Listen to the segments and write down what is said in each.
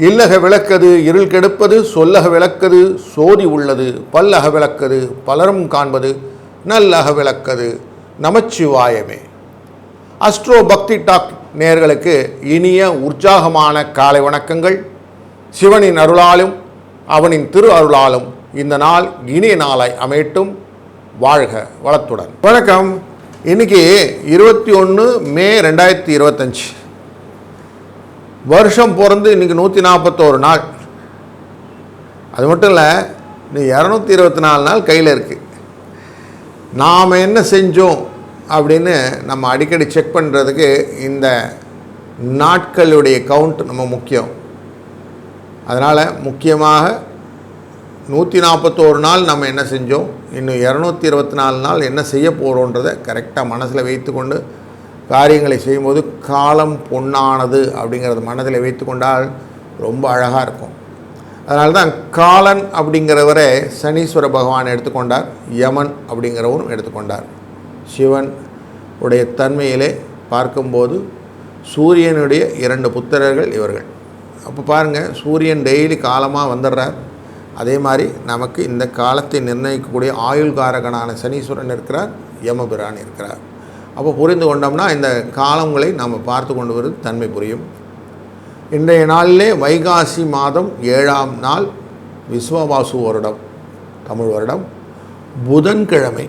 இல்லக விளக்கது இருள் கெடுப்பது, சொல்லக விளக்கது சோதி உள்ளது, பல்லக விளக்கது பலரும் காண்பது, நல்லக விளக்கது நமச்சிவாயமே. அஸ்ட்ரோ பக்தி டாக் நேயர்களுக்கு இனிய உற்சாகமான காலை வணக்கங்கள். சிவனின் அருளாலும் அவனின் திரு அருளாலும் இந்த நாள் இனிய நாளாய் அமையட்டும். வாழ்க வளத்துடன். வணக்கம். இன்னைக்கு 21 மே 2025. வருஷம் பிறந்து இன்றைக்கி 141 நாள். அது மட்டும் இல்லை, இன்னும் 224 நாள் கையில் இருக்குது. நாம் என்ன செஞ்சோம் அப்படின்னு நம்ம அடிக்கடி செக் பண்ணுறதுக்கு இந்த நாட்களுடைய கவுண்ட் நம்ம முக்கியம். அதனால் முக்கியமாக 141 நாள் நம்ம என்ன செஞ்சோம், இன்னும் 224 நாள் என்ன செய்ய போகிறோன்றதை கரெக்டாக மனசில் வைத்து கொண்டு காரியங்களை செய்யும்போது காலம் பொன்னானது அப்படிங்கிறது மனதில் வைத்து கொண்டால் ரொம்ப அழகாக இருக்கும். அதனால தான் காலன் அப்படிங்கிறவரை சனீஸ்வர பகவான் எடுத்துக்கொண்டார், யமன் அப்படிங்கிறவரும் எடுத்துக்கொண்டார். சிவன் உடைய தன்மையிலே பார்க்கும்போது சூரியனுடைய 2 புத்திரர்கள் இவர்கள். அப்போ பாருங்கள், சூரியன் டெய்லி காலமாக வந்துடுறார். அதே மாதிரி நமக்கு இந்த காலத்தை நிர்ணயிக்கக்கூடிய ஆயுள்காரகனான சனீஸ்வரன் இருக்கிறார், யமபிரான் இருக்கிறார். அப்போ புரிந்து கொண்டோம்னா இந்த காலங்களை நாம் பார்த்து கொண்டு வருவது தன்மை புரியும். இன்றைய நாளிலே வைகாசி மாதம் 7ஆம் நாள், விஸ்வவாசு வருடம், தமிழ் வருடம், புதன்கிழமை.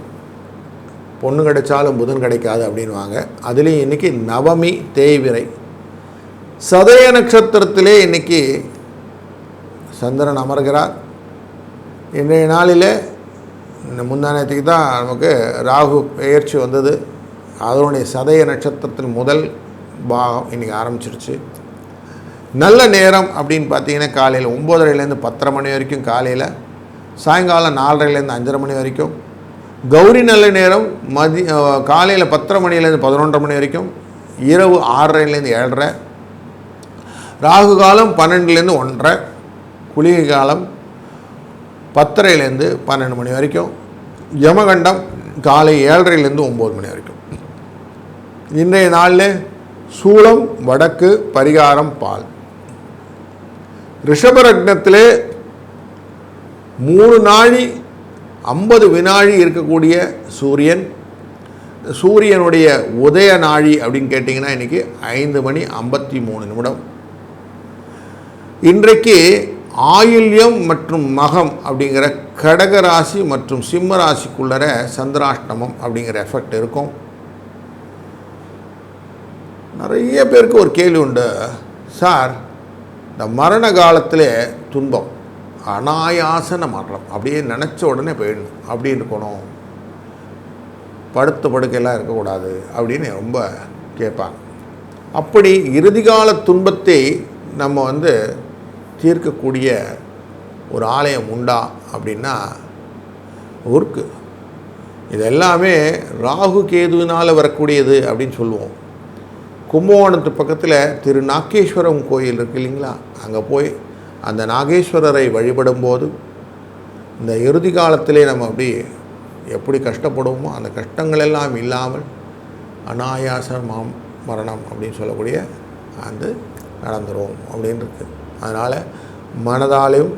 பொண்ணு கிடைச்சாலும் புதன் கிடைக்காது அப்படின்வாங்க. அதுலேயும் இன்றைக்கி நவமி தேய்விரை. சதய நட்சத்திரத்திலே இன்றைக்கி சந்திரன் அமர்கிறார். இன்றைய நாளில் முந்தானத்துக்கு தான் நமக்கு ராகு பெயர்ச்சி வந்தது. அதனுடைய சதய நட்சத்திரத்தின் முதல் பாகம் இன்றைக்கி ஆரம்பிச்சிருச்சு. நல்ல நேரம் அப்படின்னு பார்த்தீங்கன்னா காலையில் 9:30லேருந்து 10:30 மணி வரைக்கும் காலையில், சாயங்காலம் 4:30லேருந்து 5:30 மணி வரைக்கும். கௌரி நல்ல நேரம் காலையில் 10:30 மணிலேருந்து 11:30 மணி வரைக்கும், இரவு 6:30லேருந்து 7:30. ராகு காலம் 12லேருந்து 1:30. குளிகை காலம் 10:30லேருந்து 12 மணி வரைக்கும். யமகண்டம் காலை 7:30லேருந்து 9 மணி வரைக்கும். இன்றைய நாளில் சூளம் வடக்கு, பரிகாரம் பால். ரிஷபரக்னத்திலே 3 நாழி 50 வினாழி இருக்கக்கூடிய சூரியன். சூரியனுடைய உதய நாழி அப்படின்னு கேட்டிங்கன்னா இன்றைக்கி 5:53. இன்றைக்கு ஆயில்யம் மற்றும் மகம் அப்படிங்கிற கடகராசி மற்றும் சிம்ம ராசிக்குள்ளர சந்திராஷ்டமம் அப்படிங்கிற எஃபெக்ட் இருக்கும். நிறைய பேருக்கு ஒரு கேள்வி உண்டு, சார் இந்த மரண காலத்தில் துன்பம் அனாயாசன மரணம், அப்படியே நினச்ச உடனே போயிடணும், அப்படி இருக்கணும், படுத்த படுக்கையெல்லாம் இருக்கக்கூடாது அப்படின்னு ரொம்ப கேட்பாங்க. அப்படி இறுதிகால துன்பத்தை நம்ம தீர்க்கக்கூடிய ஒரு ஆலயம் உண்டா அப்படின்னா ஊருக்கு. இது எல்லாமே ராகு கேதுவினால் வரக்கூடியது அப்படின்னு சொல்லுவோம். கும்பகோணத்து பக்கத்தில் திரு நாகேஸ்வரம் கோயில் இருக்கு இல்லைங்களா, அங்கே போய் அந்த நாகேஸ்வரரை வழிபடும்போது இந்த இறுதி காலத்திலே நம்ம அப்படி எப்படி கஷ்டப்படுவோமோ அந்த கஷ்டங்கள் எல்லாம் இல்லாமல் அனாயாச மரணம் அப்படின்னு சொல்லக்கூடிய அது நடந்துரும் அப்படின்னு இருக்குது. அதனால் மனதாலும்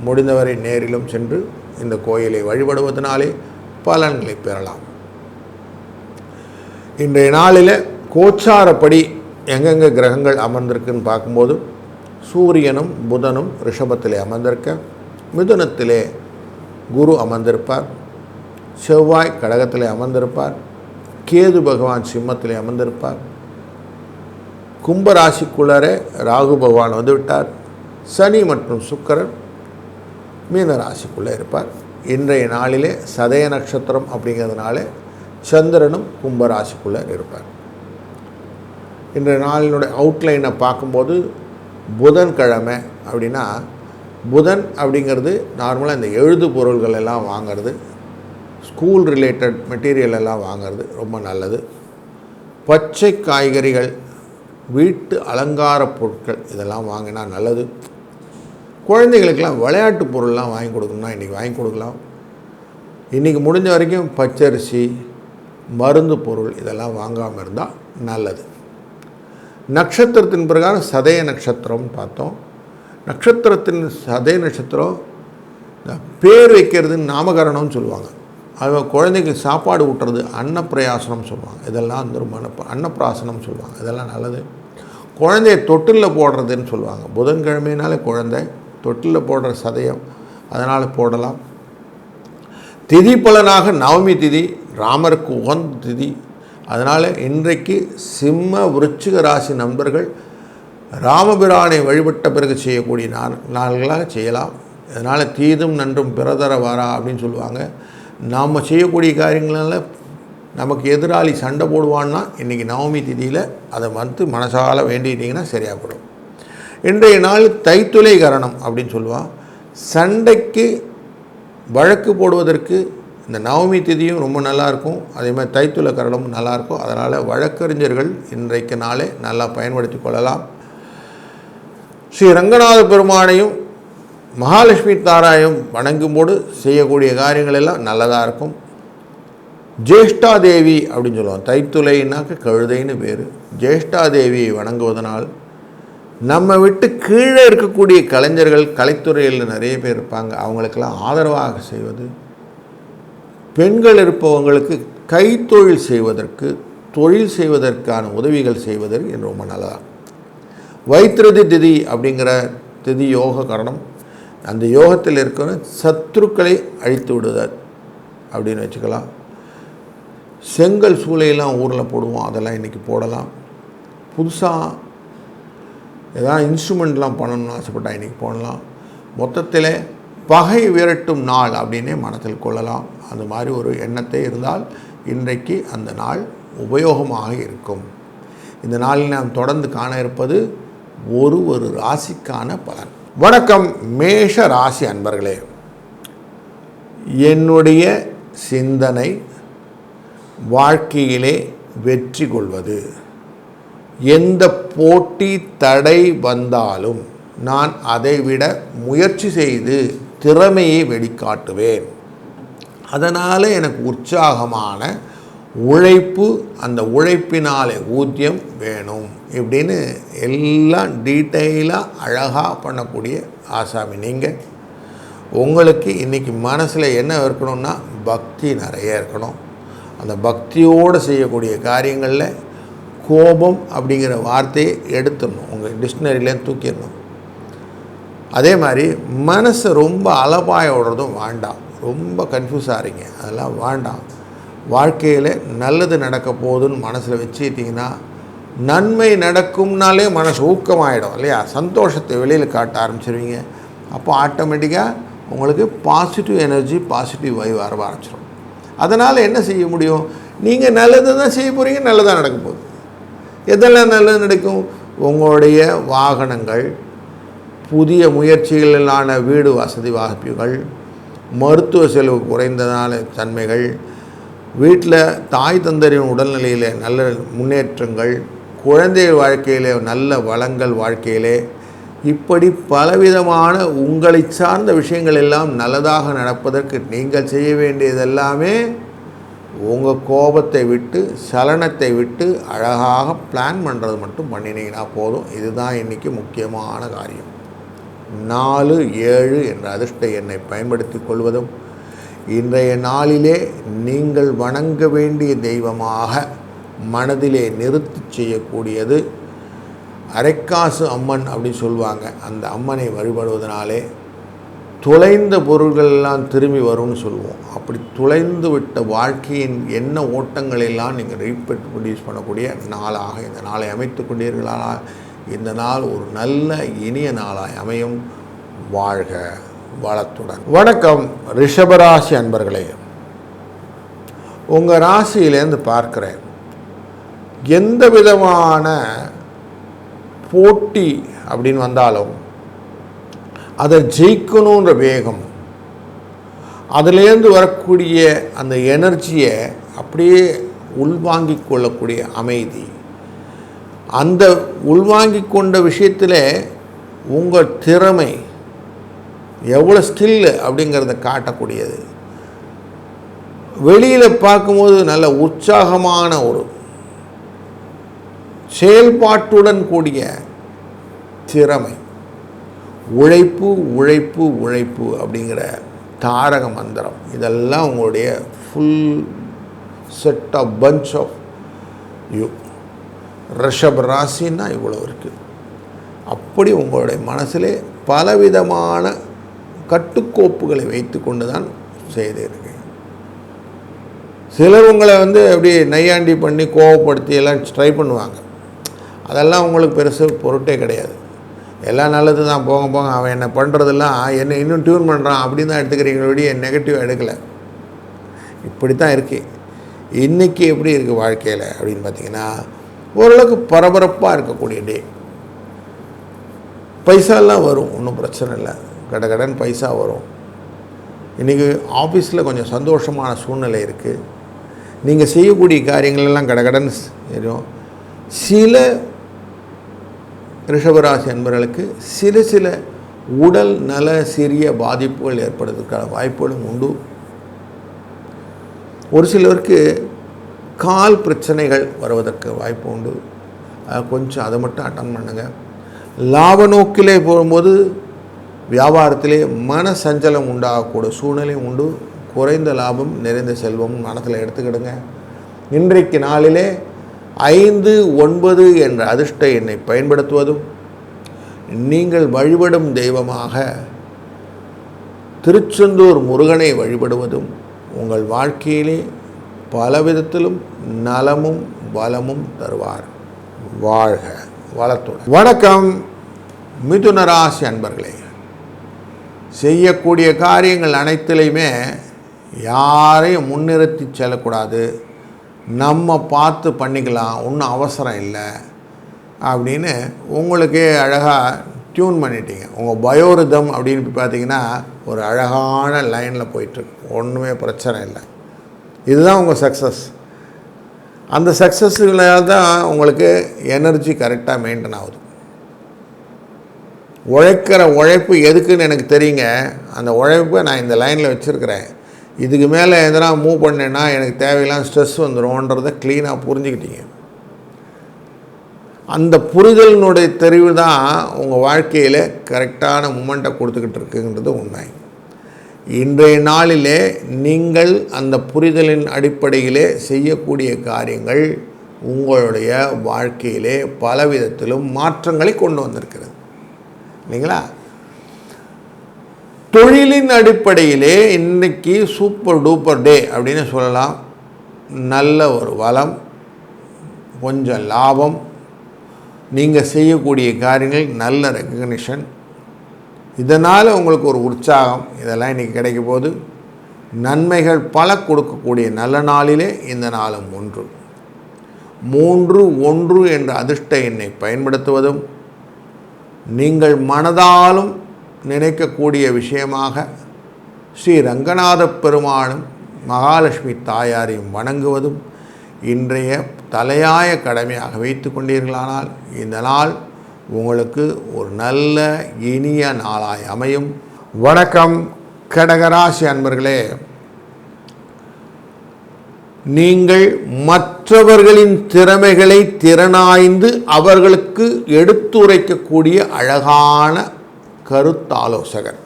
முடிந்தவரை நேரிலும் சென்று இந்த கோயிலை வழிபடுவதனாலே பலன்களை பெறலாம். இன்றைய நாளில் கோச்சாரப்படி எங்கெங்கே கிரகங்கள் அமர்ந்திருக்குன்னு பார்க்கும்போது சூரியனும் புதனும் ரிஷபத்திலே அமர்ந்திருக்க, மிதுனத்திலே குரு அமர்ந்திருப்பார், செவ்வாய் கடகத்திலே அமர்ந்திருப்பார், கேது பகவான் சிம்மத்திலே அமர்ந்திருப்பார், கும்பராசிக்குள்ளரே ராகு பகவான் வந்துவிட்டார், சனி மற்றும் சுக்கிரன் மீன ராசிக்குள்ளே இருப்பார். இன்றைய நாளிலே சதய நட்சத்திரம் அப்படிங்கிறதுனால சந்திரனும் கும்பராசிக்குள்ளே இருப்பார். இன்றைய நாளினுடைய அவுட்லைனை பார்க்கும்போது புதன்கிழமை அப்படின்னா, புதன் அப்படிங்கிறது நார்மலாக இந்த எழுது பொருள்கள் எல்லாம் வாங்கிறது, ஸ்கூல் ரிலேட்டட் மெட்டீரியல் எல்லாம் வாங்கிறது ரொம்ப நல்லது. பச்சை காய்கறிகள், வீட்டு அலங்கார பொருட்கள் இதெல்லாம் வாங்கினா நல்லது. குழந்தைகளுக்கெல்லாம் விளையாட்டு பொருள்லாம் வாங்கி கொடுக்கணும்னா இன்றைக்கி வாங்கி கொடுக்கலாம். இன்றைக்கி முடிஞ்ச வரைக்கும் பச்சரிசி, மருந்து பொருள் இதெல்லாம் வாங்காமல் இருந்தால் நல்லது. நட்சத்திரத்தின் பிரகாரம் சதய நட்சத்திரம்னு பார்த்தோம். நட்சத்திரத்தின் சதய நட்சத்திரம் பேர் வைக்கிறதுன்னு நாமகரணம்னு சொல்லுவாங்க. அது குழந்தைக்கு சாப்பாடு ஊட்டுறது அன்னப்பிரயாசனம் சொல்லுவாங்க. இதெல்லாம் வந்து ரொம்ப அன்னப்பிராசனம் சொல்லுவாங்க. இதெல்லாம் நல்லது. குழந்தைய தொட்டிலில் போடுறதுன்னு சொல்லுவாங்க. புதன்கிழமைனாலே குழந்தை தொட்டிலில் போடுற சதயம், அதனால் போடலாம். திதி பலனாக நவமி திதி ராமருக்கு உகந்த திதி. அதனால் இன்றைக்கு சிம்ம விருச்சிக ராசி நண்பர்கள் ராமபிரானை வழிபட்ட பிறகு செய்யக்கூடிய நாள்களாக செய்யலாம். அதனால் தீதும் நன்றும் பிறதர வாரா அப்படின்னு சொல்லுவாங்க. நாம் செய்யக்கூடிய காரியங்களால் நமக்கு எதிராளி சண்டை போடுவான்னா இன்றைக்கி நவமி திதியில் அதை வந்து மனசால வேண்டிட்டீங்கன்னா சரியாக போடும். இன்றைய நாள் தைத்துளை கரணம் அப்படின்னு சொல்லுவாள். சண்டைக்கு வழக்கு போடுவதற்கு இந்த நவமி திதியும் ரொம்ப நல்லாயிருக்கும். அதே மாதிரி தைத்துளை கரணமும் நல்லாயிருக்கும். அதனால் வழக்கறிஞர்கள் இன்றைக்கு நாளே நல்லா பயன்படுத்தி கொள்ளலாம். ஸ்ரீ ரங்கநாத பெருமானையும் மகாலட்சுமி தாராயும் வணங்கும்போது செய்யக்கூடிய காரியங்கள் எல்லாம் நல்லதாக இருக்கும். ஜேஷ்டா தேவி அப்படின்னு சொல்லுவோம். தைத்துளைனாக்க கழுதைன்னு பேர். ஜேஷ்டா தேவியை வணங்குவதனால் நம்ம விட்டு கீழே இருக்கக்கூடிய கலைஞர்கள் கலைத்துறையில் நிறைய பேர் இருப்பாங்க, அவங்களுக்கெல்லாம் ஆதரவாக செய்வது, பெண்கள் இருப்பவங்களுக்கு கைத்தொழில் செய்வதற்கு தொழில் செய்வதற்கான உதவிகள் செய்வதற்கு ரொம்ப நல்லதாக. வைத்திருதி திதி அப்படிங்கிற திதி யோக கரணம். அந்த யோகத்தில் இருக்கிற சத்துருக்களை அழித்து விடுதல் அப்படின்னு வச்சுக்கலாம். செங்கல் சூளையெல்லாம் ஊரில் போடுவோம், அதெல்லாம் இன்றைக்கி போடலாம். புதுசாக ஏதாவது இன்ஸ்ட்ருமெண்ட்லாம் பண்ணணும்னு ஆசைப்பட்டால் இன்றைக்கி போடலாம். மொத்தத்தில் பகை விரட்டும் நாள் அப்படின்னே மனத்தில் கொள்ளலாம். அந்த மாதிரி ஒரு எண்ணத்தை இருந்தால் இன்றைக்கு அந்த நாள் உபயோகமாக இருக்கும். இந்த நாளில் நாம் தொடர்ந்து காண இருப்பது ஒரு ராசிக்கான பலன். வணக்கம் மேஷ ராசி அன்பர்களே. என்னுடைய சிந்தனை வாழ்க்கையிலே வெற்றி கொள்வது. எந்த போட்டி தடை வந்தாலும் நான் அதைவிட முயற்சி செய்து திறமையை வெளிக்காட்டுவேன். அதனால் எனக்கு உற்சாகமான உழைப்பு, அந்த உழைப்பினாலே ஊதியம் வேணும் இப்படின்னு எல்லாம் டீட்டெயிலாக அழகாக பண்ணக்கூடிய ஆசாமி நீங்கள். உங்களுக்கு இன்றைக்கி மனசில் என்ன இருக்கணும்னா பக்தி நிறைய இருக்கணும். அந்த பக்தியோடு செய்யக்கூடிய காரியங்களில் கோபம் அப்படிங்கிற வார்த்தையை எடுத்துடணும், உங்கள் டிக்ஷனரியிலேருந்து தூக்கிடணும். அதே மாதிரி மனசை ரொம்ப அலபாய விடுறதும் வேண்டாம். ரொம்ப கன்ஃபியூஸ் ஆகிறீங்க, அதெல்லாம் வேண்டாம். வாழ்க்கையில் நல்லது நடக்க போகுதுன்னு மனசில் வச்சுக்கிட்டிங்கன்னா நன்மை நடக்கும்னாலே மனசு ஊக்கமாகிடும் இல்லையா? சந்தோஷத்தை வெளியில் காட்ட ஆரம்பிச்சிருவீங்க. அப்போ ஆட்டோமேட்டிக்காக உங்களுக்கு பாசிட்டிவ் எனர்ஜி, பாசிட்டிவ் வைவ் வர ஆரம்பிச்சிடும். அதனால் என்ன செய்ய முடியும்? நீங்கள் நல்லது தான் செய்ய போகிறீங்க, நல்லதாக நடக்க போகுது. எதெல்லாம் நல்லது நடக்கும்? உங்களுடைய வாகனங்கள், புதிய முயற்சிகளான வீடு வசதி வாய்ப்புகள், மருத்துவ செலவு குறைந்ததான தன்மைகள், வீட்டில் தாய் தந்தரின் உடல்நிலையில் நல்ல முன்னேற்றங்கள், குழந்தை வாழ்க்கையிலே நல்ல வளங்கள், வாழ்க்கையிலே இப்படி பலவிதமான உங்களை சார்ந்த விஷயங்கள் எல்லாம் நல்லதாக நடப்பதற்கு நீங்கள் செய்ய வேண்டியதெல்லாமே உங்கள் கோபத்தை விட்டு, சலனத்தை விட்டு அழகாக பிளான் பண்ணுறது மட்டும் பண்ணினீங்கன்னா போதும். இதுதான் இன்றைக்கி முக்கியமான காரியம். 4, 7 என்ற அதிர்ஷ்ட எண்ணை பயன்படுத்தி கொள்வதும், இன்றைய நாளிலே நீங்கள் வணங்க வேண்டிய தெய்வமாக மனதிலே நிறுத்தி செய்யக்கூடியது அரைக்காசு அம்மன் அப்படின்னு சொல்லுவாங்க. அந்த அம்மனை வழிபடுவதனாலே தொலைந்த பொருள்கள் எல்லாம் திரும்பி வரும்னு சொல்லுவோம். அப்படி தொலைந்து விட்ட வாழ்க்கையின் எண்ண ஓட்டங்களெல்லாம் நீங்கள் ரீப்ரொடியூஸ் பண்ணக்கூடிய நாளாக இந்த நாளை அமைத்து கொண்டீர்களா? இந்த நாள் ஒரு நல்ல இனிய நாளாய் அமையும். வாழ்க வளத்துடன். வணக்கம் ரிஷபராசி அன்பர்களே. உங்கள் ராசியிலேருந்து பார்க்குறேன், எந்த விதமான போட்டி அப்படின்னு வந்தாலும் அதை ஜெயிக்கணுன்ற வேகம், அதிலேருந்து வரக்கூடிய அந்த எனர்ஜியை அப்படியே உள்வாங்கிக் கொள்ளக்கூடிய அமைதி, அந்த உள்வாங்கிக் கொண்ட விஷயத்தில் உங்கள் திறமை எவ்வளோ ஸ்கில் அப்படிங்கிறத காட்டக்கூடியது. வெளியில் பார்க்கும்போது நல்ல உற்சாகமான ஒரு செயல்பாட்டுடன் கூடிய திறமை, உழைப்பு உழைப்பு உழைப்பு அப்படிங்கிற தாரக மந்திரம், இதெல்லாம் உங்களுடைய full set of punch of you. Rishabha ராசின்னா இவ்வளோ இருக்குது. அப்படி உங்களுடைய மனசிலே பலவிதமான கட்டுக்கோப்புகளை வைத்து கொண்டு தான் செய்திருக்கேன். சிலர் உங்களை அப்படி நையாண்டி பண்ணி கோவப்படுத்தி எல்லாம் ட்ரை பண்ணுவாங்க. அதெல்லாம் உங்களுக்கு பெருசு பொருட்டே கிடையாது. எல்லாம் நல்லது தான், போங்க போங்க, அவன் என்ன பண்ணுறதெல்லாம் என்னை இன்னும் டியூன் பண்ணுறான் அப்படின்னு தான் எடுத்துக்கிறீங்களோடைய நெகட்டிவாக எடுக்கலை. இப்படி தான் இருக்குது. இன்றைக்கி எப்படி இருக்குது வாழ்க்கையில் அப்படின்னு பார்த்திங்கன்னா, ஓரளவுக்கு பரபரப்பாக இருக்கக்கூடிய டே. பைசாலாம் வரும், ஒன்றும் பிரச்சனை இல்லை, கடன் பைசா வரும். இன்றைக்கி ஆஃபீஸில் கொஞ்சம் சந்தோஷமான சூழ்நிலை இருக்குது. நீங்கள் செய்யக்கூடிய காரியங்களெல்லாம் கடன் வரும். சில ரிஷபராசி அன்பர்களுக்கு சில உடல் நல சிறிய பாதிப்புகள் ஏற்படுவதற்கான வாய்ப்புகளும் உண்டு. ஒரு சிலருக்கு கால் பிரச்சனைகள் வருவதற்கு வாய்ப்பு உண்டு. கொஞ்சம் அதை மட்டும் அட்டன் பண்ணுங்கள். லாப நோக்கிலே போகும்போது வியாபாரத்திலே மன சஞ்சலம் உண்டாகக்கூடிய சூழ்நிலையும் உண்டு. குறைந்த லாபம் நிறைந்த செல்வம் மனத்தில் எடுத்துக்கிடுங்க. இன்றைக்கு நாளிலே 5, 9 என்ற அதிர்ஷ்ட எண்ணை பயன்படுத்துவதும், நீங்கள் வழிபடும் தெய்வமாக திருச்செந்தூர் முருகனை வழிபடுவதும் உங்கள் வாழ்க்கையிலே பலவிதத்திலும் நலமும் வளமும் தருவார். வாழ்க வளத்துடன். வணக்கம் மிதுன ராசி அன்பர்களே. செய்யக்கூடிய காரியங்கள் அனைத்திலையுமே யாரையும் முன்னிறுத்தி செல்லக்கூடாது. நம்ம பார்த்து பண்ணிக்கலாம், ஒன்றும் அவசரம் இல்லை அப்படின்னு உங்களுக்கே அழகாக டியூன் பண்ணிட்டீங்க. உங்கள் பயோரிதம் அப்படின்னு பார்த்தீங்கன்னா ஒரு அழகான லைனில் போயிட்டுருக்கு, ஒன்றுமே பிரச்சனை இல்லை. இதுதான் உங்கள் சக்ஸஸ். அந்த சக்ஸஸில் தான் உங்களுக்கு எனர்ஜி கரெக்டாக மெயின்டைன் ஆகுது. உழைக்கிற உழைப்பு எதுக்குன்னு எனக்கு தெரியுங்க. அந்த உழைப்பை நான் இந்த லைனில் வச்சுருக்கிறேன். இதுக்கு மேலே எதனா மூவ் பண்ணேன்னா எனக்கு தேவையில்லாம் ஸ்ட்ரெஸ் வந்துடும்ன்றதை க்ளீனாக புரிஞ்சுக்கிட்டீங்க. அந்த புரிதலினுடைய தெரிவு தான் உங்கள் வாழ்க்கையில் கரெக்டான மூமெண்ட்டை கொடுத்துக்கிட்டு இருக்குங்கிறது உண்மை. இன்றைய நாளிலே நீங்கள் அந்த புரிதலின் அடிப்படையிலே செய்யக்கூடிய காரியங்கள் உங்களுடைய வாழ்க்கையிலே பலவிதத்திலும் மாற்றங்களை கொண்டு வந்திருக்கிறது இல்லைங்களா? தொழிலின் அடிப்படையிலே இன்றைக்கி சூப்பர் டூப்பர் டே அப்படின்னு சொல்லலாம். நல்ல ஒரு வளம், கொஞ்சம் லாபம், நீங்கள் செய்யக்கூடிய காரியங்கள் நல்ல ரெக்கக்னிஷன், இதனால் உங்களுக்கு ஒரு உற்சாகம், இதெல்லாம் இன்றைக்கி கிடைக்க போது நன்மைகள் பல கொடுக்கக்கூடிய நல்ல நாளிலே இந்த நாளும் 3 என்ற அதிர்ஷ்ட எண்ணை பயன்படுத்துவதும், நீங்கள் மனதாலும் நினைக்கக்கூடிய விஷயமாக ஸ்ரீ ரங்கநாத பெருமானும் மகாலட்சுமி தாயாரையும் வணங்குவதும் இன்றைய தலையாய கடமையாக வைத்து கொண்டீர்களானால் இந்த நாள் உங்களுக்கு ஒரு நல்ல இனிய நாளாய் அமையும். வணக்கம் கடகராசி அன்பர்களே. நீங்கள் மற்றவர்களின் திறமைகளை திறனாய்ந்து அவர்களுக்கு எடுத்துரைக்கக்கூடிய அழகான கருத்தாலோசகர்.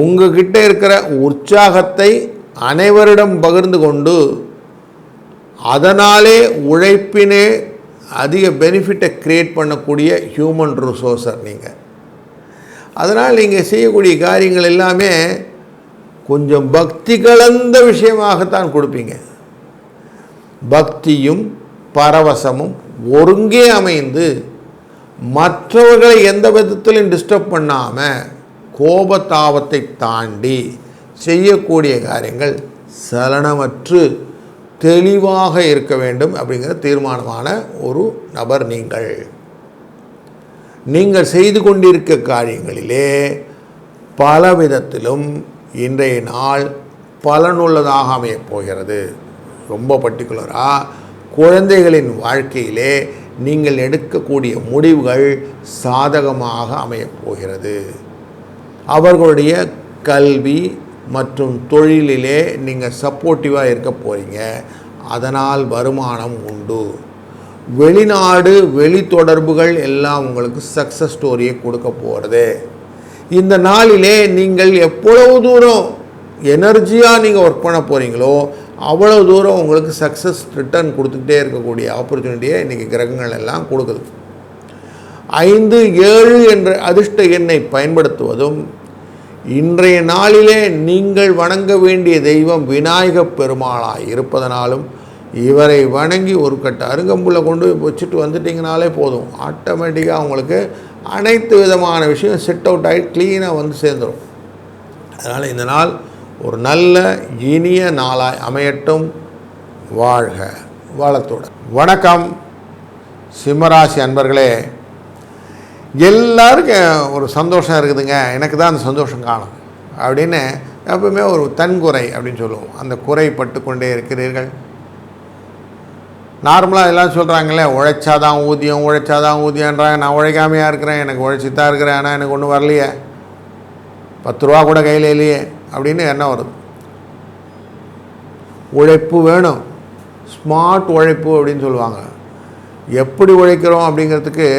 உங்ககிட்ட இருக்கிற உற்சாகத்தை அனைவரிடம் பகிர்ந்து கொண்டு அதனாலே உழைப்பினே அதிக பெனிஃபிட்டை க்ரியேட் பண்ணக்கூடிய ஹியூமன் ரிசோர்ஸர் நீங்கள். அதனால் நீங்கள் செய்யக்கூடிய காரியங்கள் எல்லாமே கொஞ்சம் பக்தி கலந்த விஷயமாகத்தான் கொடுப்பீங்க. பக்தியும் பரவசமும் ஒருங்கே அமைந்து மற்றவர்களை எந்த விதத்திலும் டிஸ்டர்ப் பண்ணாமல் கோபத்தாபத்தை தாண்டி செய்யக்கூடிய காரியங்கள் சலனமற்று தெளிவாக இருக்க வேண்டும் அப்படிங்கிற தீர்மானமான ஒரு நபர் நீங்கள் செய்து கொண்டிருக்க காரியங்களிலே பல விதத்திலும் இன்றைய நாள் பலனுள்ளதாக அமையப் போகிறது. ரொம்ப பர்டிகுலராக குழந்தைகளின் வாழ்க்கையிலே நீங்கள் எடுக்கக்கூடிய முடிவுகள் சாதகமாக அமையப் போகிறது. அவர்களுடைய கல்வி மற்றும் தொழிலிலே நீங்கள் சப்போர்ட்டிவாக இருக்க போகிறீங்க. அதனால் வருமானம் உண்டு. வெளிநாடு வெளி தொடர்புகள் எல்லாம் உங்களுக்கு சக்ஸஸ் ஸ்டோரியை கொடுக்க போகிறது. இந்த நாளிலே நீங்கள் எவ்வளவு தூரம் எனர்ஜியாக நீங்கள் ஒர்க் பண்ண போகிறீங்களோ அவ்வளோ தூரம் உங்களுக்கு சக்ஸஸ் ரிட்டர்ன் கொடுத்துக்கிட்டே இருக்கக்கூடிய ஆப்பர்ச்சுனிட்டியை இன்றைக்கி கிரகங்கள் எல்லாம் கொடுக்குது. 5, 7 என்ற அதிர்ஷ்ட எண்ணை பயன்படுத்துவதும், இன்றைய நாளிலே நீங்கள் வணங்க வேண்டிய தெய்வம் விநாயக பெருமாளாக இருப்பதனாலும் இவரை வணங்கி ஒரு கட்ட அருகம்புல்லை கொண்டு வச்சுட்டு வந்துட்டிங்கனாலே போதும், ஆட்டோமேட்டிக்காக உங்களுக்கு அனைத்து விதமான விஷயம் செட் அவுட் ஆகி க்ளீனாக வந்து சேர்ந்துடும். அதனால் இந்த நாள் ஒரு நல்ல இனிய நாளாய் அமையட்டும். வாழ்க வளத்துடன். வணக்கம் சிம்மராசி அன்பர்களே. எல்லாருக்கும் ஒரு சந்தோஷம் இருக்குதுங்க, எனக்கு தான் அந்த சந்தோஷம் காணும் அப்படின்னு எப்பவுமே ஒரு தன்குறை அப்படின்னு சொல்லுவோம். அந்த குறைப்பட்டு கொண்டே இருக்கிறீர்கள். நார்மலாக எல்லாம் சொல்கிறாங்களே, உழைச்சாதான் ஊதியம் உழைச்சாதான் ஊதியன்றாங்க. நான் உழைக்காமையாக இருக்கிறேன், எனக்கு உழைச்சித்தான் இருக்கிறேன், ஆனால் எனக்கு ஒன்றும் வரலையே, 10 ரூபா கூட கையில் இல்லையே அப்படின்னு என்ன வருது. உழைப்பு வேணும், ஸ்மார்ட் உழைப்பு அப்படின்னு சொல்லுவாங்க. எப்படி உழைக்கிறோம் அப்படிங்கிறதுக்கு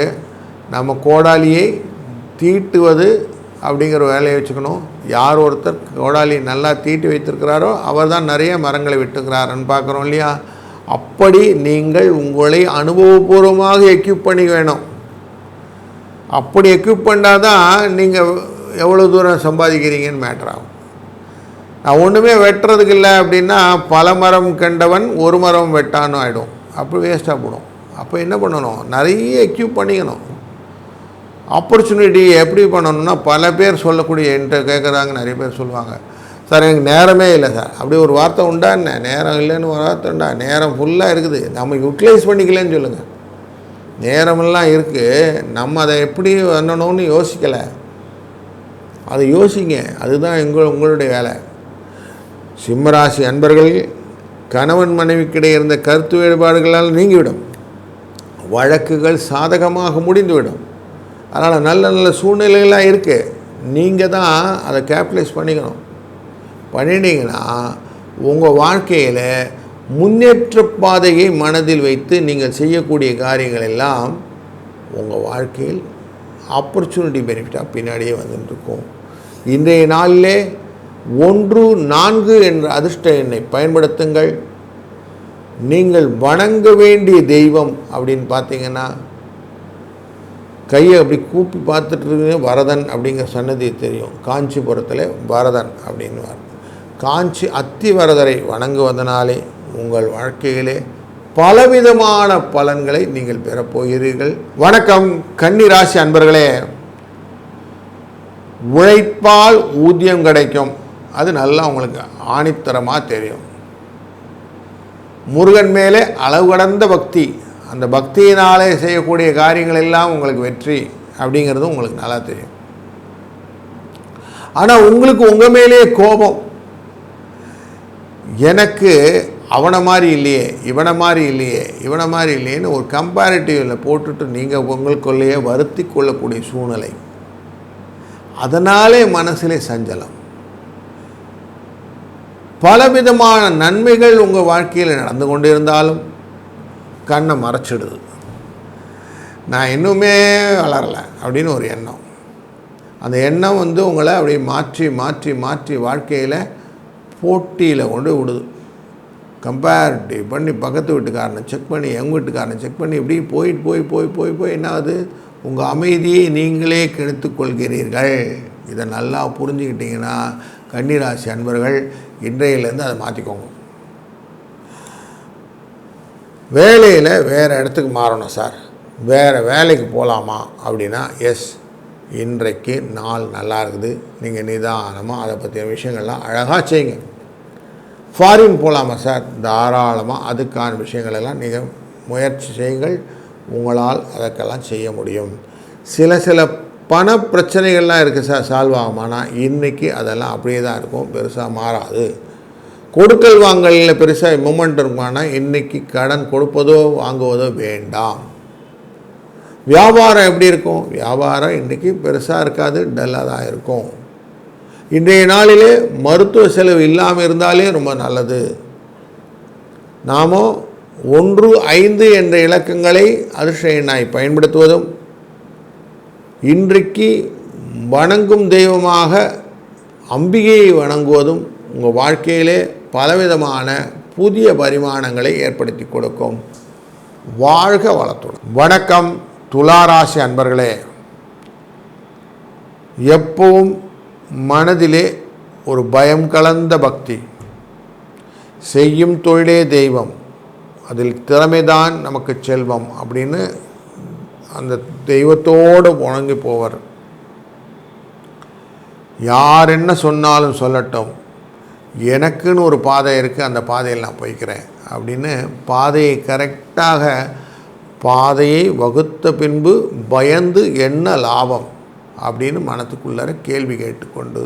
நம்ம கோடாலியை தீட்டுவது அப்படிங்கிற வேலையை வச்சுக்கணும். யார் ஒருத்தர் கோடாலி நல்லா தீட்டி வைத்திருக்கிறாரோ அவர் தான் நிறைய மரங்களை விட்டுக்கிறாருன்னு பார்க்குறோம் இல்லையா. அப்படி நீங்கள் உங்களை அனுபவபூர்வமாக எக்யூப் பண்ணி வேணும். அப்படி எக்யூப் பண்ணால் தான் நீங்கள் எவ்வளோ தூரம் சம்பாதிக்கிறீங்கன்னு மேட்டர் ஆகும். நான் ஒன்றுமே வெட்டுறதுக்கு இல்லை அப்படின்னா பல மரம் கண்டவன் ஒரு மரம் வெட்டான்னு ஆகிடும், அப்போ வேஸ்ட்டாக போடும். அப்போ என்ன பண்ணணும், நிறைய எக்யூப் பண்ணிக்கணும். ஆப்பர்ச்சுனிட்டி எப்படி பண்ணணும்னா, பல பேர் சொல்லக்கூடிய என்கிட்ட கேட்குறாங்க, நிறைய பேர் சொல்லுவாங்க, சார் எனக்கு நேரமே இல்லை சார். அப்படி ஒரு வார்த்தை உண்டா என்ன? நேரம் இல்லைன்னு ஒரு வார்த்தை உண்டா? நேரம் ஃபுல்லாக இருக்குது, நம்ம யூட்டிலைஸ் பண்ணிக்கலன்னு சொல்லுங்கள். நேரமெல்லாம் இருக்குது, நம்ம அதை எப்படி பண்ணணும்னு யோசிக்கலை. அதை யோசிங்க, அதுதான் உங்களுடைய வேலை. சிம்மராசி அன்பர்கள், கணவன் மனைவிக்கிடையே இருந்த கருத்து வேறுபாடுகளால் நீங்கிவிடும். வழக்குகள் சாதகமாக முடிந்துவிடும். அதனால் நல்ல நல்ல சூழ்நிலைகளாக இருக்குது. நீங்கள் தான் அதை கேபிட்டலைஸ் பண்ணிக்கணும். பண்ணிட்டீங்கன்னா உங்கள் வாழ்க்கையில் முன்னேற்ற பாதையை மனதில் வைத்து நீங்கள் செய்யக்கூடிய காரியங்கள் எல்லாம் உங்கள் வாழ்க்கையில் ஆப்பர்ச்சுனிட்டி பெனிஃபிட்டாக பின்னாடியே வந்துட்டுருக்கும். இன்றைய நாளிலே 1, 4 என்ற அதிர்ஷ்ட எண்ணை பயன்படுத்துங்கள். நீங்கள் வணங்க வேண்டிய தெய்வம் அப்படின்னு பார்த்தீங்கன்னா, கையை அப்படி கூப்பி பார்த்துட்டு இருக்கீங்க, வரதன் அப்படிங்கிற சன்னதி தெரியும். காஞ்சிபுரத்தில் வரதன் அப்படின்னு காஞ்சி அத்திவரதரை வணங்குவதனாலே உங்கள் வாழ்க்கையிலே பலவிதமான பலன்களை நீங்கள் பெறப்போகிறீர்கள். வணக்கம் கன்னிராசி அன்பர்களே. உழைப்பால் ஊதியம் கிடைக்கும், அது நல்லா உங்களுக்கு ஆணித்தரமாக தெரியும். முருகன் மேலே அளவு கடந்த பக்தி, அந்த பக்தியினாலே செய்யக்கூடிய காரியங்கள் எல்லாம் உங்களுக்கு வெற்றி அப்படிங்கிறது உங்களுக்கு நல்லா தெரியும். ஆனால் உங்களுக்கு உங்கள் மேலேயே கோபம், எனக்கு அவனை மாதிரி இல்லையே, இவனை மாதிரி இல்லையே, இவனை மாதிரி இல்லையேன்னு ஒரு கம்பேரிட்டிவில் போட்டுட்டு நீங்கள் உங்களுக்குள்ளேயே வருத்தி கொள்ளக்கூடிய சூழ்நிலை. அதனாலே மனசிலே சஞ்சலம். பலவிதமான நன்மைகள் உங்கள் வாழ்க்கையில் நடந்து கொண்டு இருந்தாலும் கண்ணை மறைச்சிடுது. நான் இன்னுமே வளரலை அப்படின்னு ஒரு எண்ணம். அந்த எண்ணம் உங்களை அப்படி மாற்றி மாற்றி மாற்றி வாழ்க்கையில் போட்டியில் கொண்டு விடுது. கம்பேரிட்டிவ் பண்ணி பக்கத்து வீட்டுக்காரனை செக் பண்ணி எங்கள் வீட்டுக்காரனை செக் பண்ணி இப்படி போயிட்டு போய் போய் போய் போய் என்ன ஆகுது, உங்கள் அமைதியை நீங்களே கெடுத்து கொள்கிறீர்கள். இதை நல்லா புரிஞ்சுக்கிட்டிங்கன்னா கன்னிராசி அன்பர்கள் இன்றையிலேருந்து அதை மாற்றிக்கோங்க. வேலையில் வேறு இடத்துக்கு மாறணும் சார், வேறு வேலைக்கு போகலாமா அப்படின்னா எஸ், இன்றைக்கு நாள் நல்லா இருக்குது, நீங்கள் நிதானமாக அதை பற்றிய விஷயங்கள்லாம் அழகாக செய்யுங்க. ஃபாரின் போகலாமா சார், தாராளமாக அதுக்கான விஷயங்களெல்லாம் நீங்கள் முயற்சி செய்யுங்கள். உங்களால் அதற்கெல்லாம் செய்ய முடியும். சில பண பிரச்சனைகள்லாம் இருக்குது சார், சால்வ் ஆகுமானா இன்றைக்கி அதெல்லாம் அப்படியே தான் இருக்கும், பெருசாக மாறாது. கொடுக்கல் வாங்கலில் பெருசாக மூமெண்ட் இருக்குமானா இன்றைக்கி கடன் கொடுப்பதோ வாங்குவதோ வேண்டாம். வியாபாரம் எப்படி இருக்கும், வியாபாரம் இன்றைக்கி பெருசாக இருக்காது, டல்லாக தான் இருக்கும். இன்றைய நாளிலே மருத்துவ செலவு இல்லாமல் இருந்தாலே ரொம்ப நல்லது. நாம் 1, 5 என்ற இலக்கங்களை அதிர்ஷ்ட எண்ணாய் பயன்படுத்துவதும், இன்றைக்கு வணங்கும் தெய்வமாக அம்பிகையை வணங்குவதும் உங்கள் வாழ்க்கையிலே பலவிதமான புதிய பரிமாணங்களை ஏற்படுத்தி கொடுக்கும். வாழ்க வளத்துடன். வணக்கம் துளாராசி அன்பர்களே. எப்பவும் மனதிலே ஒரு பயம் கலந்த பக்தி, செய்யும் தொழிலே தெய்வம், அதில் திறமைதான் நமக்கு செல்வம் அப்படின்னு அந்த தெய்வத்தோடு உணங்கி போவர். யார் என்ன சொன்னாலும் சொல்லட்டும், எனக்குன்னு ஒரு பாதை இருக்குது, அந்த பாதையில் நான் போய்க்கிறேன் அப்படின்னு பாதையை கரெக்டாக பாதையை வகுத்த பின்பு பயந்து என்ன லாபம் அப்படின்னு மனத்துக்குள்ளார கேள்வி கேட்டுக்கொண்டு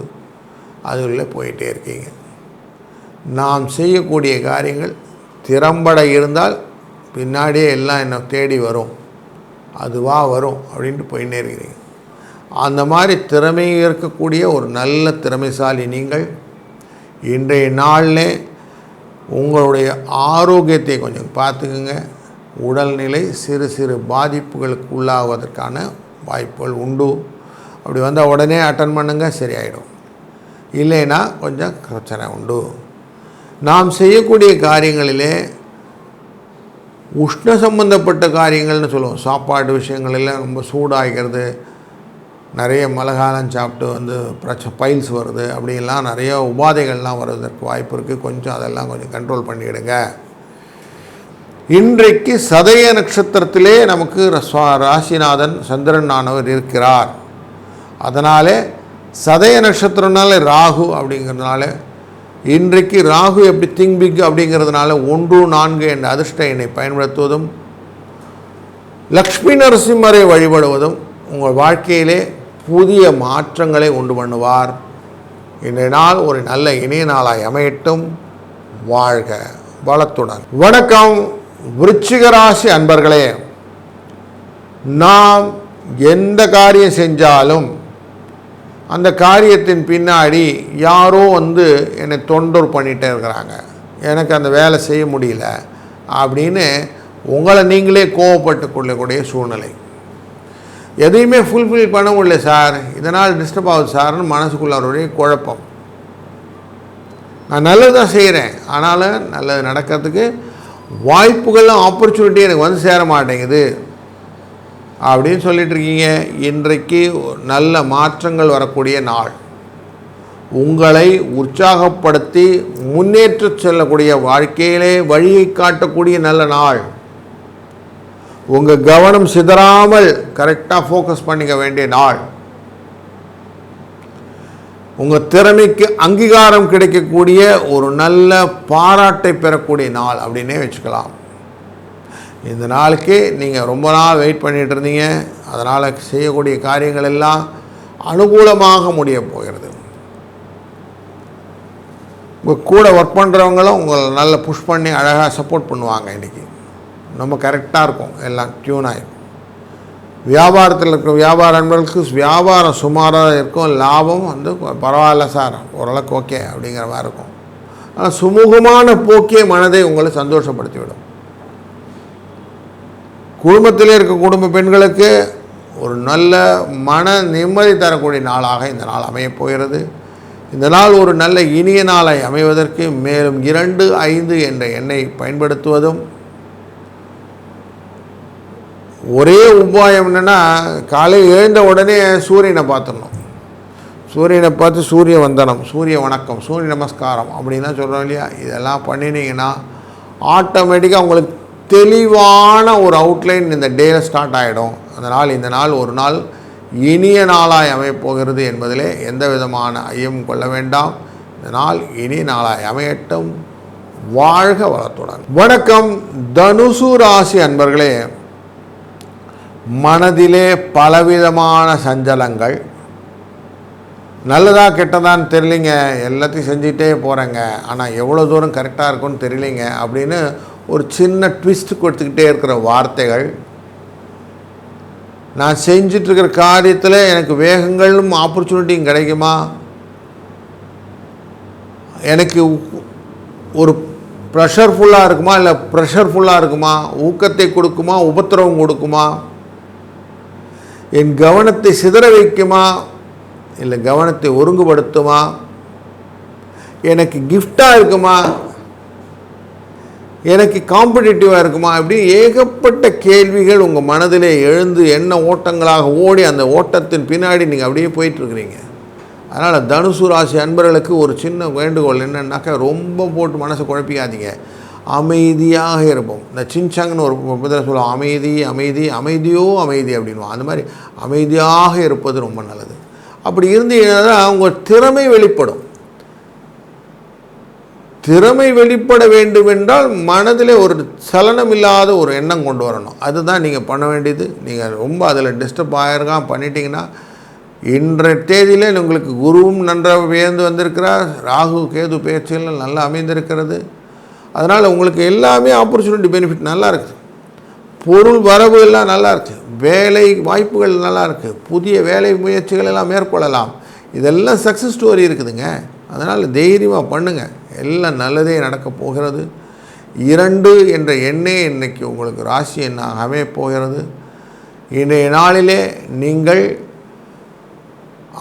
அதுக்குள்ளே போயிட்டே இருக்கீங்க. நாம் செய்யக்கூடிய காரியங்கள் திறம்பட இருந்தால் பின்னாடியே எல்லாம் என்ன தேடி வரும், அதுவாக வரும் அப்படின்ட்டு போயின்னே இருக்கிறீங்க. அந்த மாதிரி திறமை இருக்கக்கூடிய ஒரு நல்ல திறமைசாலி நீங்கள். இன்றைய நாளில் உங்களுடைய ஆரோக்கியத்தை கொஞ்சம் பார்த்துக்குங்க. உடல்நிலை சிறு சிறு பாதிப்புகளுக்கு உள்ளாவதற்கான வாய்ப்புகள் உண்டு. அப்படி வந்தால் உடனே அட்டன் பண்ணுங்க, சரியாயிடும். இல்லைன்னா கொஞ்சம் பிரச்சனை உண்டு. நாம் செய்யக்கூடிய காரியங்களிலே உஷ்ண சம்பந்தப்பட்ட காரியங்கள்னு சொல்லுவோம். சாப்பாடு விஷயங்களெல்லாம் ரொம்ப சூடாகிறது, நிறைய மழைக்காலம் சாப்பிட்டு பைல்ஸ் வருது, அப்படிலாம் நிறைய உபாதைகள்லாம் வருவதற்கு வாய்ப்பு இருக்குது. கொஞ்சம் அதெல்லாம் கொஞ்சம் கண்ட்ரோல் பண்ணிவிடுங்க. இன்றைக்கு சதய நட்சத்திரத்திலே நமக்கு ராசிநாதன் சந்திரன் ஆனவர் இருக்கிறார். அதனாலே சதய நட்சத்திரம்னால ராகு அப்படிங்கிறதுனால இன்றைக்கு ராகு எப்படி திங்க் பிக் அப்படிங்கிறதுனால 1, 4 என்ற அதிர்ஷ்ட எண்ணை பயன்படுத்துவதும், லக்ஷ்மி நரசிம்மரை வழிபடுவதும் உங்கள் வாழ்க்கையிலே புதிய மாற்றங்களை உண்டு பண்ணுவார். இன்றைய நாள் ஒரு நல்ல இனிய நாளாய் அமையட்டும். வாழ்க வளத்துடன். வணக்கம் விருச்சிக ராசி அன்பர்களே. நாம் எந்த காரியம் செஞ்சாலும் அந்த காரியத்தின் பின்னாடி யாரோ என்னை தொந்தரவு பண்ணிகிட்டே இருக்கிறாங்க, எனக்கு அந்த வேலை செய்ய முடியல அப்படின்னு உங்களை நீங்களே கோவப்பட்டு கொள்ளக்கூடிய சூழ்நிலை. எதையுமே ஃபுல்ஃபில் பண்ண முடியல சார், இதனால் டிஸ்டர்ப் ஆகுது சார்னு மனசுக்குள்ளாருடைய குழப்பம். நான் நல்லது தான் செய்கிறேன், ஆனாலும் நல்லது நடக்கிறதுக்கு வாய்ப்புகளும் ஆப்பர்ச்சுனிட்டி எனக்கு சேர மாட்டேங்குது அப்படின்னு சொல்லிகிட்ருக்கீங்க. இன்றைக்கு நல்ல மாற்றங்கள் வரக்கூடிய நாள். உங்களை உற்சாகப்படுத்தி முன்னேற்ற செல்லக்கூடிய வாழ்க்கையிலே வழியை காட்டக்கூடிய நல்ல நாள். உங்கள் கவனம் சிதறாமல் கரெக்டாக ஃபோக்கஸ் பண்ணிக்க வேண்டிய நாள். உங்கள் திறமைக்கு அங்கீகாரம் கிடைக்கக்கூடிய ஒரு நல்ல பாராட்டை பெறக்கூடிய நாள் அப்படின்னே வச்சுக்கலாம். இந்த நாளுக்கு நீங்கள் ரொம்ப நாள் வெயிட் பண்ணிகிட்டு இருந்தீங்க, அதனால் செய்யக்கூடிய காரியங்கள் எல்லாம் அனுகூலமாக முடிய போகிறது. உங்கள் கூட ஒர்க் பண்ணுறவங்களும் உங்களை நல்லா புஷ் பண்ணி அழகாக சப்போர்ட் பண்ணுவாங்க. இன்றைக்கி நம்ம கரெக்டாக இருக்கும், எல்லாம் டியூன் ஆகிடும். வியாபாரத்தில் இருக்கிற வியாபார நண்பர்களுக்கு வியாபாரம் சுமாராக இருக்கும், லாபம் பரவாயில்ல சார், ஓரளவுக்கு ஓகே அப்படிங்கிற மாதிரி இருக்கும். ஆனால் சுமூகமான போக்கே மனதை உங்களை சந்தோஷப்படுத்திவிடும். குடும்பத்திலே இருக்க குடும்ப பெண்களுக்கு ஒரு நல்ல மன நிம்மதி தரக்கூடிய நாளாக இந்த நாள் அமையப் போகிறது. இந்த நாள் ஒரு நல்ல இனிய நாளை அமைவதற்கு மேலும் 2, 5 என்ற எண்ணை பயன்படுத்துவதும், ஒரே உபாயம் என்னென்னா காலையில் எழுந்த உடனே சூரியனை பார்த்துடணும். சூரியனை பார்த்து சூரிய வந்தனம், சூரிய வணக்கம், சூரிய நமஸ்காரம் அப்படின்லாம் சொல்கிறோம் இல்லையா? இதெல்லாம் பண்ணினீங்கன்னா ஆட்டோமேட்டிக்காக உங்களுக்கு தெளிவான ஒரு அவுட்லைன் இந்த டேயில் ஸ்டார்ட் ஆகிடும். அதனால் இந்த நாள் ஒரு நாள் இனிய நாளாய் அமையப்போகிறது என்பதிலே எந்த விதமான ஐயமும் கொள்ள வேண்டாம். இந்த நாள் இனிய நாளாய் அமையட்டும். வாழ்க வளத்துடன். வணக்கம் தனுசு ராசி அன்பர்களே. மனதிலே பலவிதமான சஞ்சலங்கள், நல்லதா கெட்டதான்னு தெரியலிங்க, எல்லாத்தையும் செஞ்சிட்டே போகிறேங்க, ஆனால் எவ்வளோ தூரம் கரெக்டாக இருக்குன்னு தெரியலிங்க அப்படின்னு ஒரு சின்ன ட்விஸ்ட் கொடுத்துக்கிட்டே இருக்கிற வார்த்தைகள். நான் செஞ்சிட்ருக்கிற காரியத்தில் எனக்கு வேகங்களும் ஆப்பர்ச்சுனிட்டியும் கிடைக்குமா, எனக்கு ஒரு ப்ரெஷர்ஃபுல்லாக இருக்குமா இல்லை ப்ரெஷர்ஃபுல்லாக இருக்குமா, ஊக்கத்தை கொடுக்குமா உபத்திரவம் கொடுக்குமா, என் கவனத்தை சிதற வைக்குமா இல்லை கவனத்தை ஒருங்குபடுத்துமா, எனக்கு கிஃப்டாக இருக்குமா எனக்கு காம்படிட்டிவாக இருக்குமா, இப்படி ஏகப்பட்ட கேள்விகள் உங்கள் மனதிலே எழுந்து எண்ண ஓட்டங்களாக ஓடி அந்த ஓட்டத்தின் பின்னாடி நீங்கள் அப்படியே போயிட்டுருக்குறீங்க. அதனால் தனுசு ராசி அன்பர்களுக்கு ஒரு சின்ன வேண்டுகோள் என்னன்னாக்கா, ரொம்ப போட்டு மனசை குழப்பிக்காதீங்க, அமைதியாக இருப்போம். இந்த சின்சாங்னு ஒரு இதில் சொல்லுவோம், அமைதி அமைதி அமைதியோ அமைதி அப்படின்வோம். அந்த மாதிரி அமைதியாக இருப்பது ரொம்ப நல்லது. அப்படி இருந்தீங்கன்னா உங்கள் திறமை வெளிப்படும். திறமை வெளிப்பட வேண்டும் என்றால் மனதில் ஒரு சலனம் இல்லாத ஒரு எண்ணம் கொண்டு வரணும். அதுதான் நீங்கள் பண்ண வேண்டியது. நீங்கள் ரொம்ப அதில் டிஸ்டர்ப் ஆகிருக்கான் பண்ணிட்டீங்கன்னா, இன்றைய தேதியில் உங்களுக்கு குருவும் நன்றாக உயர்ந்து வந்திருக்கிறார், ராகு கேது பயிற்சிகள் நல்லா அமைந்திருக்கிறது. அதனால் உங்களுக்கு எல்லாமே ஆப்பர்ச்சுனிட்டி பெனிஃபிட் நல்லா இருக்குது, பொருள் வரவு எல்லாம் நல்லா இருக்குது, வேலை வாய்ப்புகள் நல்லா இருக்குது, புதிய வேலை முயற்சிகள் எல்லாம் மேற்கொள்ளலாம். இதெல்லாம் சக்ஸஸ் ஸ்டோரி இருக்குதுங்க. அதனால் தைரியமாக பண்ணுங்கள், எல்லாம் நல்லதே நடக்கப் போகிறது. 2 என்ற எண்ணே இன்றைக்கி உங்களுக்கு ராசி எண்ணாக அமையப் போகிறது. இன்றைய நாளிலே நீங்கள்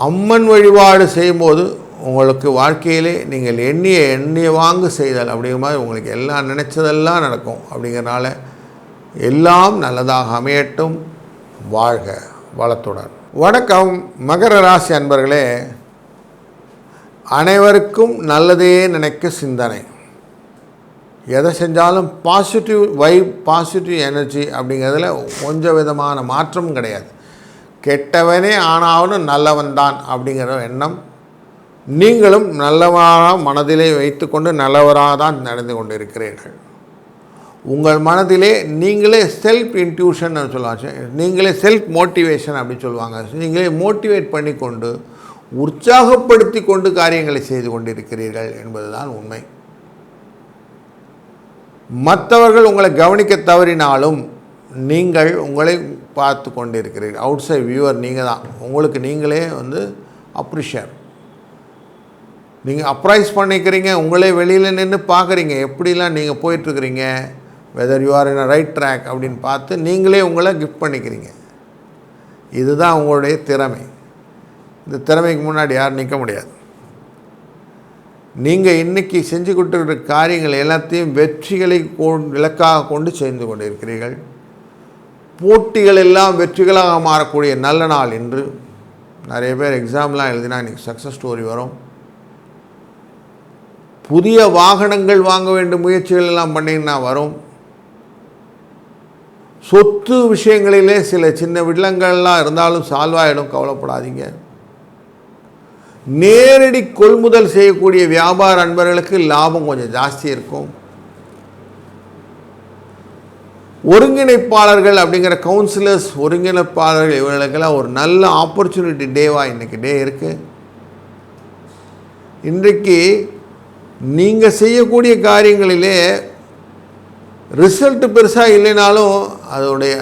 அம்மன் வழிபாடு செய்யும்போது உங்களுக்கு வாழ்க்கையிலே நீங்கள் எண்ணிய வாங்கு செய்தல் அப்படிங்கிற மாதிரி உங்களுக்கு எல்லாம் நினச்சதெல்லாம் நடக்கும். அப்படிங்கிறனால எல்லாம் நல்லதாக அமையட்டும். வாழ்க வளத்துடன். வணக்கம் மகர ராசி அன்பர்களே. அனைவருக்கும் நல்லதே நினைக்க சிந்தனை. எதை செஞ்சாலும் பாசிட்டிவ் வைப், பாசிட்டிவ் எனர்ஜி அப்படிங்கிறதுல கொஞ்சம் விதமான மாற்றமும் கிடையாது. கெட்டவனே ஆனாலும் நல்லவன் தான் அப்படிங்கிற எண்ணம். நீங்களும் நல்லவராக மனதிலே வைத்து கொண்டு நல்லவராக தான் நடந்து கொண்டு இருக்கிறீர்கள். உங்கள் மனதிலே நீங்களே செல்ஃப் இன்ட்யூஷன் சொல்லுவாங்க, நீங்களே செல்ஃப் மோட்டிவேஷன் அப்படின்னு சொல்லுவாங்க. நீங்களே மோட்டிவேட் பண்ணி கொண்டு உற்சாகப்படுத்தி கொண்டு காரியங்களை செய்து கொண்டிருக்கிறீர்கள் என்பதுதான் உண்மை. மற்றவர்கள் உங்களை கவனிக்க தவறினாலும் நீங்கள் உங்களை பார்த்து கொண்டிருக்கிறீர்கள். அவுட் சைட் வியூவர் நீங்கள் தான். உங்களுக்கு நீங்களே அப்ரிஷியேட், நீங்கள் அப்ரைஸ் பண்ணிக்கிறீங்க. உங்களே வெளியில் நின்று பார்க்குறீங்க எப்படிலாம் நீங்கள் போயிட்டுருக்கிறீங்க, whether you are in a right track அப்படின்னு பார்த்து நீங்களே உங்களை கிஃப்ட் பண்ணிக்கிறீங்க. இதுதான் உங்களுடைய திறமை. இந்த திறமைக்கு முன்னாடி யாரும் நிற்க முடியாது. நீங்கள் இன்றைக்கி செஞ்சு கொடுத்துருக்கிற காரியங்கள் எல்லாத்தையும் வெற்றிகளை இலக்காக கொண்டு செய்து கொண்டிருக்கிறீர்கள். போட்டிகள் எல்லாம் வெற்றிகளாக மாறக்கூடிய நல்ல நாள் இன்று. நிறைய பேர் எக்ஸாம்லாம் எழுதினா இன்றைக்கி சக்ஸஸ் ஸ்டோரி வரும். புதிய வாகனங்கள் வாங்க வேண்டும் முயற்சிகள் எல்லாம் பண்ணிங்கன்னா வரும். சொத்து விஷயங்களிலே சில சின்ன வில்லங்கள்லாம் இருந்தாலும் சால்வ் ஆகிடும், கவலைப்படாதீங்க. நேரடி கொள்முதல் செய்யக்கூடிய வியாபார அன்பர்களுக்கு லாபம் கொஞ்சம் ஜாஸ்தி இருக்கும். ஒருங்கிணைப்பாளர்கள் அப்படிங்கிற கவுன்சிலர்ஸ், ஒருங்கிணைப்பாளர்கள் இவர்களுக்கெல்லாம் ஒரு நல்ல ஆப்பர்ச்சுனிட்டி டேவாக இன்றைக்கி டே இருக்குது. இன்றைக்கு நீங்கள் செய்யக்கூடிய காரியங்களிலே ரிசல்ட்டு பெருசாக இல்லைனாலும் அதோடைய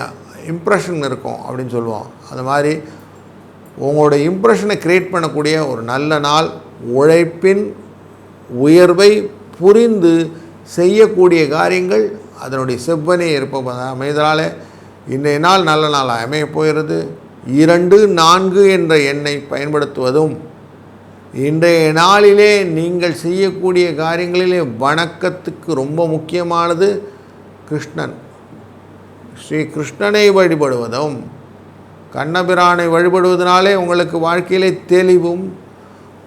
இம்ப்ரெஷன் இருக்கும் அப்படின்னு சொல்லுவோம். அது மாதிரி உங்களுடைய இம்ப்ரெஷனை க்ரியேட் பண்ணக்கூடிய ஒரு நல்ல நாள். உழைப்பின் உயர்வை புரிந்து செய்யக்கூடிய காரியங்கள் அதனுடைய செவ்வனே இருப்ப அமைதலால் இன்றைய நாள் நல்ல நாளாக அமைய போகிறது. 2, 4 என்ற எண்ணை பயன்படுத்துவதும் இன்றைய நாளிலே நீங்கள் செய்யக்கூடிய காரியங்களிலே வணக்கத்துக்கு ரொம்ப முக்கியமானது கிருஷ்ணன். ஸ்ரீ கிருஷ்ணனை வழிபடுவதும் கண்ணபிரானை வழிபடுவதனாலே உங்களுக்கு வாழ்க்கையிலே தெளிவும்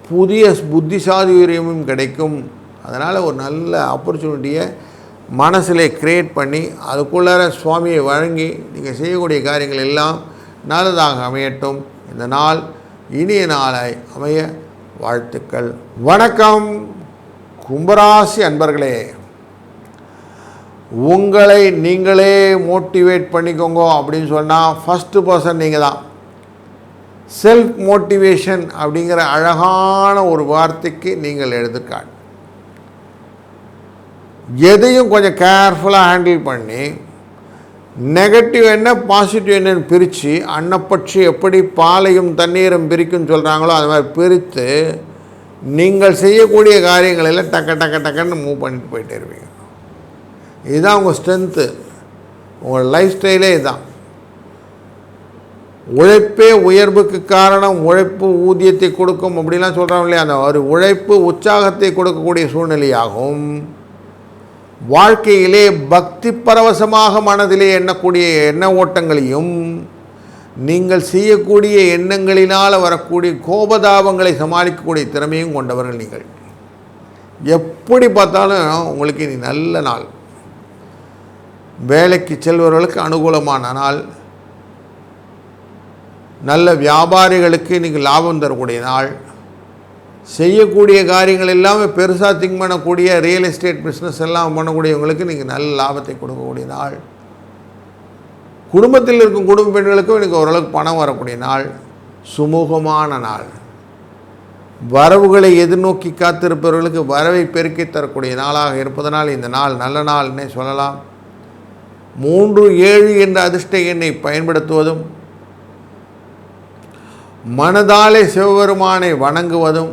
புதிய புத்திசாதுரியமும் கிடைக்கும். அதனால் ஒரு நல்ல ஆப்பர்ச்சுனிட்டியை மனசிலே க்ரியேட் பண்ணி அதுக்குள்ளார சுவாமியை வழங்கி நீங்கள் செய்யக்கூடிய காரியங்கள் எல்லாம் நல்லதாக அமையட்டும். இந்த நாள் இனிய நாளாய் அமைய வாழ்த்துக்கள். வணக்கம் கும்பராசி அன்பர்களே. உங்களை நீங்களே மோட்டிவேட் பண்ணிக்கோங்க அப்படின்னு சொன்னால் ஃபஸ்ட்டு பர்சன் நீங்கள் தான். செல்ஃப் மோட்டிவேஷன் அப்படிங்கிற அழகான ஒரு வார்த்தைக்கு நீங்கள் எடுத்துக்காட்டு. எதையும் கொஞ்சம் கேர்ஃபுல்லாக ஹேண்டில் பண்ணி நெகட்டிவ் என்ன பாசிட்டிவ் என்னன்னு பிரித்து அன்னப்பட்சி எப்படி பாலையும் தண்ணீரும் பிரிக்குன்னு சொல்கிறாங்களோ அது மாதிரி பிரித்து நீங்கள் செய்யக்கூடிய காரியங்களெல்லாம் டக்குன்னு மூவ் பண்ணிட்டு போயிட்டே இருப்பீங்க. இதுதான் உங்கள் ஸ்ட்ரென்த்து, உங்கள் லைஃப் ஸ்டைலே இதுதான். உழைப்பே உயர்வுக்கு காரணம், உழைப்பு ஊதியத்தை கொடுக்கும் அப்படிலாம் சொல்கிறாங்க இல்லையா, அந்த ஒரு உழைப்பு உற்சாகத்தை கொடுக்கக்கூடிய சூழ்நிலையாகும். வாழ்க்கையிலே பக்தி பரவசமாக மனதிலே எண்ணக்கூடிய எண்ண ஓட்டங்களையும் நீங்கள் செய்யக்கூடிய எண்ணங்களினால் வரக்கூடிய கோபதாபங்களை சமாளிக்கக்கூடிய திறமையும் கொண்டவர்கள் நீங்கள். எப்படி பார்த்தாலும் உங்களுக்கு இனி நல்ல நாள். வேலைக்கு செல்பவர்களுக்கு அனுகூலமான நாள், நல்ல வியாபாரிகளுக்கு இன்றைக்கி லாபம் தரக்கூடிய நாள், செய்யக்கூடிய காரியங்கள் எல்லாமே பெருசாக திங்க் பண்ணக்கூடிய ரியல் எஸ்டேட் பிஸ்னஸ் எல்லாம் பண்ணக்கூடியவங்களுக்கு இன்றைக்கி நல்ல லாபத்தை கொடுக்கக்கூடிய நாள். குடும்பத்தில் இருக்கும் குடும்ப பெண்களுக்கும் இன்றைக்கி ஓரளவுக்கு பணம் வரக்கூடிய நாள், சுமூகமான நாள். வரவுகளை எதிர்நோக்கி காத்திருப்பவர்களுக்கு வரவை பெருக்கி தரக்கூடிய நாளாக இருப்பதனால் இந்த நாள் நல்ல நாள்னே சொல்லலாம். 37 என்ற அதிர்ஷ்ட எண்ணை பயன்படுத்துவதும், மனதாலே சிவபெருமானை வணங்குவதும்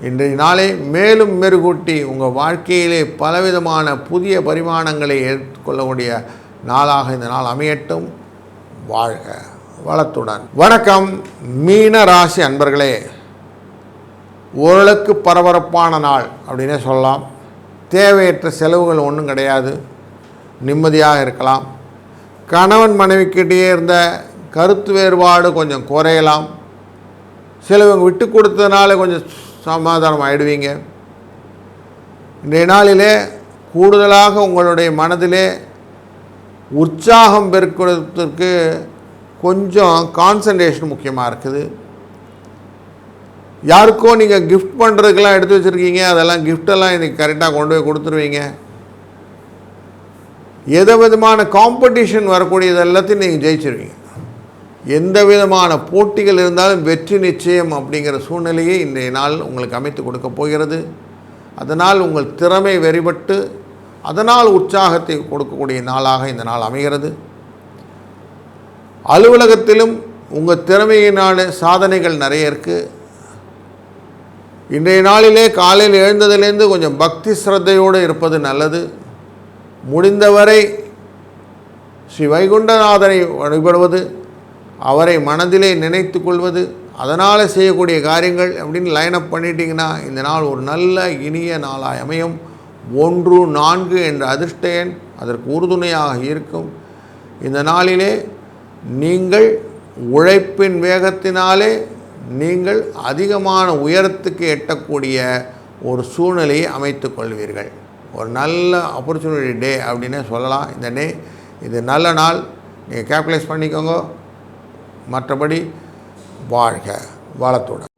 இன்றைய நாளை மேலும் மெருகூட்டி உங்கள் வாழ்க்கையிலே பலவிதமான புதிய பரிமாணங்களை எடுத்துக்கொள்ளக்கூடிய நாளாக இந்த நாள் அமையட்டும். வாழ்க வளத்துடன். வணக்கம் மீன ராசி அன்பர்களே. ஓரளவுக்கு பரபரப்பான நாள் அப்படின்னே சொல்லலாம். தேவையற்ற செலவுகள் ஒன்றும் கிடையாது, நிம்மதியாக இருக்கலாம். கணவன் மனைவிக்கிட்டே இருந்த கருத்து வேறுபாடு கொஞ்சம் குறையலாம். சிலவங்க விட்டு கொடுத்ததுனால கொஞ்சம் சமாதானம் ஆகிடுவீங்க. இன்றைய நாளிலே கூடுதலாக உங்களுடைய மனதிலே உற்சாகம் பெருக்கிறதுக்கு கொஞ்சம் கான்சன்ட்ரேஷன் முக்கியமாக இருக்குது. யாருக்கோ நீங்கள் கிஃப்ட் பண்ணுறதுக்கெல்லாம் எடுத்து வச்சுருக்கீங்க, அதெல்லாம் கிஃப்டெல்லாம் இன்றைக்கி கரெக்டாக கொண்டு போய் கொடுத்துருவீங்க. எந்த விதமான காம்படிஷன் வரக்கூடியது எல்லாத்தையும் நீங்கள் ஜெயிச்சிருவீங்க. எந்த விதமான போட்டிகள் இருந்தாலும் வெற்றி நிச்சயம் அப்படிங்கிற சூழ்நிலையை இன்றைய நாள் உங்களுக்கு அமைத்து கொடுக்க போகிறது. அதனால் உங்கள் திறமை வெறிபட்டு அதனால் உற்சாகத்தை கொடுக்கக்கூடிய நாளாக இந்த நாள் அமைகிறது. அலுவலகத்திலும் உங்கள் திறமையினால் சாதனைகள் நிறைய இருக்குது. இன்றைய நாளிலே காலையில் எழுந்ததிலேருந்து கொஞ்சம் பக்தி ஸ்ரத்தையோடு இருப்பது நல்லது. முடிந்தவரை ஸ்ரீ வைகுண்டநாதனை வழிபடுவது, அவரை மனதிலே நினைத்து கொள்வது, அதனால் செய்யக்கூடிய காரியங்கள் அப்படின்னு லைனப் பண்ணிட்டீங்கன்னா இந்த நாள் ஒரு நல்ல இனிய நாளாக அமையும். 1 4 என்ற அதிர்ஷ்ட எண் அதற்கு உறுதுணையாக இருக்கும். இந்த நாளிலே நீங்கள் உழைப்பின் வேகத்தினாலே நீங்கள் அதிகமான உயரத்துக்கு எட்டக்கூடிய ஒரு சூழ்நிலையை அமைத்து கொள்வீர்கள். ஒரு நல்ல ஆப்பர்ச்சுனிட்டி டே அப்படின்னே சொல்லலாம். இந்த டே இது நல்ல நாள், நீங்கள் கேபிட்டலைஸ் பண்ணிக்கோங்க. மற்றபடி வாழ்க வளத்துடன்.